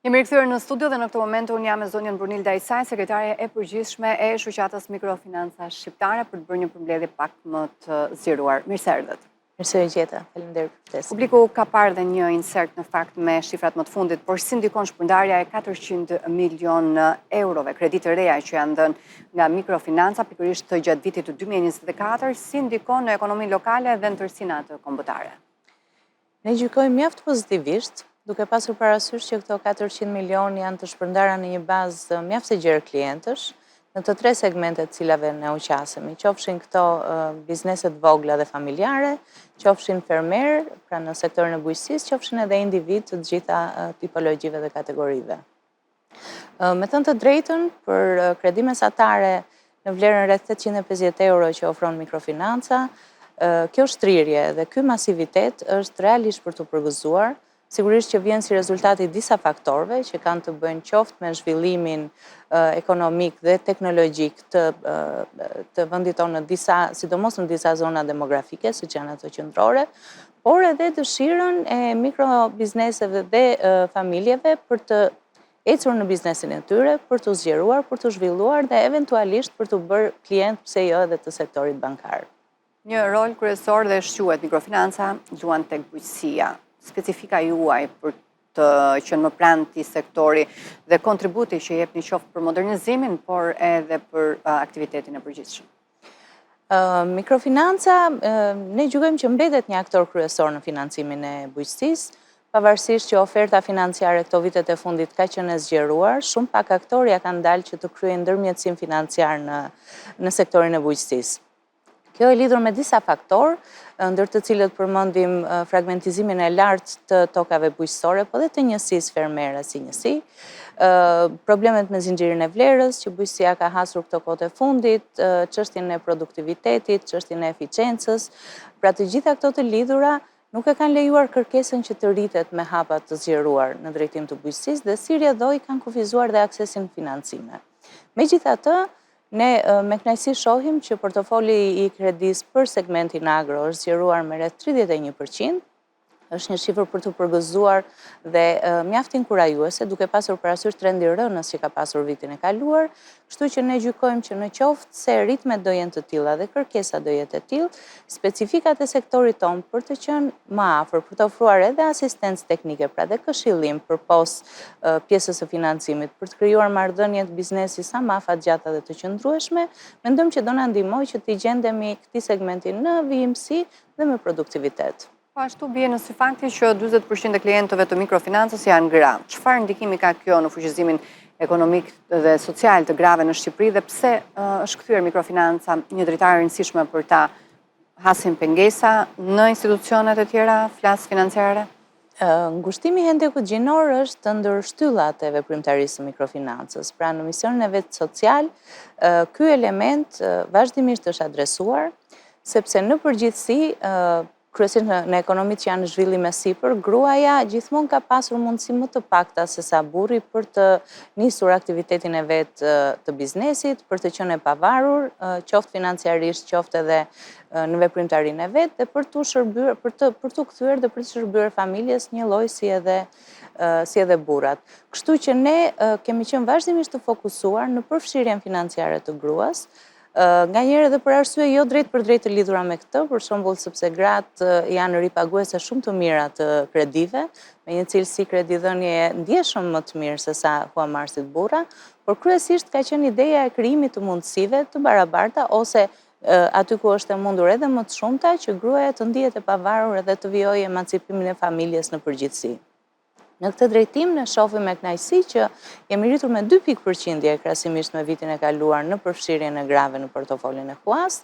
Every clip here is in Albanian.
Jemi rikthyer në studio dhe në këtë moment unë jam me zonjën Brunilda Isaj, sekretare e përgjithshme e Shoqatës Mikrofinanca Shqiptare, për të bërë një përmbledhje pak më të zgjeruar. Mirë se erdhët. Mirë se gjeta. Faleminderit për ftesën. Publiku ka parë dhe një insert në fakt me shifrat më të fundit, por si ndikon shpërndarja e 400 milion eurove kredite reja që janë dhënë nga mikrofinanca pikërisht të gjatë vitit të 2024, si ndikon në ekonominë lokale dhe në tërësinë atë kombëtare? Ne gjykojmë mjaft pozitivisht, duke pasur parasysh që këto 400 milion janë të shpërndara në një bazë mjaft të gjerë klientësh, në të tre segmentet cilave ne u qasemi, qofshin këto bizneset vogla dhe familjare, qofshin fermer, pra në sektorin e bujqësisë, qofshin edhe individ të gjitha tipologjive dhe kategorive. Me thënë të drejtën, për kredi mesatare në vlerën rreth 850 euro që ofron mikrofinanca, kjo shtrirje dhe ky masivitet është realisht për të përgëzuar, sigurisht që vjen si rezultati disa faktorëve që kanë të bëjnë qoftë me zhvillimin ekonomik dhe teknologjik të vendit tonë sidomos në disa zona demografike, siç janë ato qendrore, por edhe dëshirën e mikrobizneseve dhe familjeve për të ecur në biznesin e tyre, për të zgjeruar, për të zhvilluar dhe eventualisht për të bërë klient, pse jo edhe të sektorit bankar. Një rol kryesor dhe shquhet mikrofinanca luan tek bujqësia. Specifika juaj për të qenë më pranë këtij sektori dhe kontributi që jepni qoftë për modernizimin, por edhe për aktivitetin e përgjithshëm. Mikrofinanca, ne gjykojmë që mbetet një aktor kryesor në financimin e bujqësisë, pavarësisht që oferta financiare këto vitet e fundit ka qenë e zgjeruar, shumë pak aktorë ja kanë dalë që të kryejnë ndërmjetësim financiar në sektorin e bujqësisë. Kjo e lidhur me disa faktorë, ndër të cilët përmendim fragmentizimin e lartë të tokave bujqësore, po dhe të njësisë fermere si njësi, problemet me zinxhirin e vlerës, që bujqësia ka hasur këto kohët e fundit, çështjen e produktivitetit, çështjen e eficiencës, pra të gjitha këto të lidhura nuk e kanë lejuar kërkesën që të rritet me hapa të zgjeruar në drejtim të bujqësisë dhe si rrjedhoi kanë kufizuar dhe aksesin financime. Megjithatë, ne me kënaqësi shohim që portofoli i kredis për segmentin agro është zgjeruar me rreth 31%, është një shifër për të përgëzuar dhe mjaft inkurajuese, duke pasur parasysh trendi rënës që ka pasur vitin e kaluar, kështu që ne gjykojmë që në qoftë se ritmet do jenë të tilla dhe kërkesa do jetë e tillë, specifikat e sektorit tonë për të qenë më afër, për të ofruar edhe asistencë teknike, pra dhe këshillim përpos pjesës së financimit, për të krijuar marrëdhënie të biznesi sa më afatgjata dhe të qëndrueshme, mendojmë që do na ndihmojë që të gjendemi këtij segmenti në vijimsi dhe me produktivitet. Po ashtu bie në sy fakti që 40% e klientëve të mikrofinancës janë gra. Çfarë ndikimi ka kjo në fuqizimin ekonomik dhe social të grave në Shqipëri dhe pse është kthyer mikrofinanca një dritare e rëndësishme për ta hasin pengesa në institucionet e tjera, flas financiare? Ngushtimi i hendekut gjinor është ndër shtyllat e veprimtarisë së mikrofinancës. Pra në misionin e vet social, ky element vazhdimisht është adresuar, sepse në përgjithësi kryesisht në ekonomitë që janë në zhvillim e sipër, gruaja gjithmonë ka pasur mundësi më të pakta se sa burri për të nisur aktivitetin e vet të biznesit, për të qenë e pavarur, qoftë financiarisht, qoftë edhe në veprimtarinë e vet, dhe për të shërbyer, për të kthyer dhe për të shërbyer familjes një lloj si edhe burrat. Kështu që ne kemi qenë vazhdimisht të fokusuar në përfshirjen financiare të gruas, nga njëherë edhe për arsye jo drejt për drejt të lidhura me këtë, për shembull sepse gratë janë ripaguese shumë të mira të kredive, me një cilësi kredidhënie ndjeshëm më të mirë se sa huamarrësit burra, por kryesisht ka qenë ideja e krijimit të mundësive të barabarta ose aty ku është e mundur edhe më të shumta që gruaja të ndihet e pavarur edhe të vijojë emancipimin e familjes në përgjithësi. Në këtë drejtim, ne shohim me kënaqësi që jemi rritur me 2 pikë përqindje krahasimisht me vitin e kaluar në përfshirjen e grave në portofolin e HUAS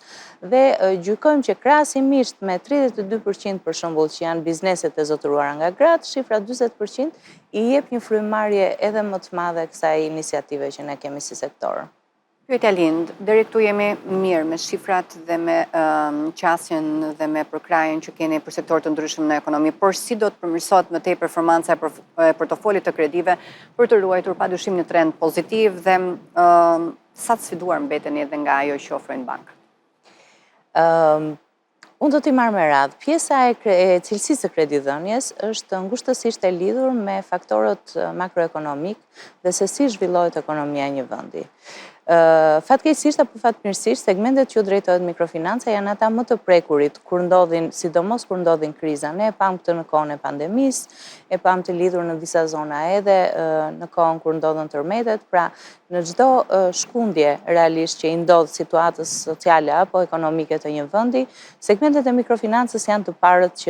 dhe gjykojmë që krahasimisht me 32% për shembull që janë bizneset e zotëruara nga gratë, shifra 40% i jep një frymarrje edhe më të madhe kësaj iniciative që ne kemi si sektor. Pyetja lind, deri këtu jemi mirë me shifrat dhe me qasjen dhe me përkrajen që keni për sektor të ndryshëm në ekonomi, por si do të përmirësohet më tej performanca e portofolit të kredive për të ruajtur padyshim një trend pozitiv dhe sa të sfiduar mbeteni edhe nga ajo që ofrojnë bankët? Unë do t'i marrë me radhë. Pjesa e cilësisë së kreditdhënies është ngushtësisht e lidhur me faktorët makroekonomik dhe se si zhvillohet ekonomia e një vendi. Fatkeqësisht apo fatmirësisht, segmentet që drejtohet mikrofinanca janë ata më të prekurit, sidomos kur ndodhin kriza. Ne e pam këtë në kohën e pandemisë, e pam të lidhur në disa zona edhe në kohën kur ndodhen tërmetet, pra në çdo shkundje realisht që i ndodh situatës sociale apo ekonomike të një vendi, segmentet e mikrofinancës janë të parët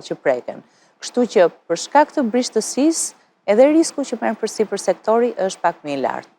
që preken. Kështu që për shkak të brishtësisë, edhe risku që merr përsipër sektori është pak më i lartë.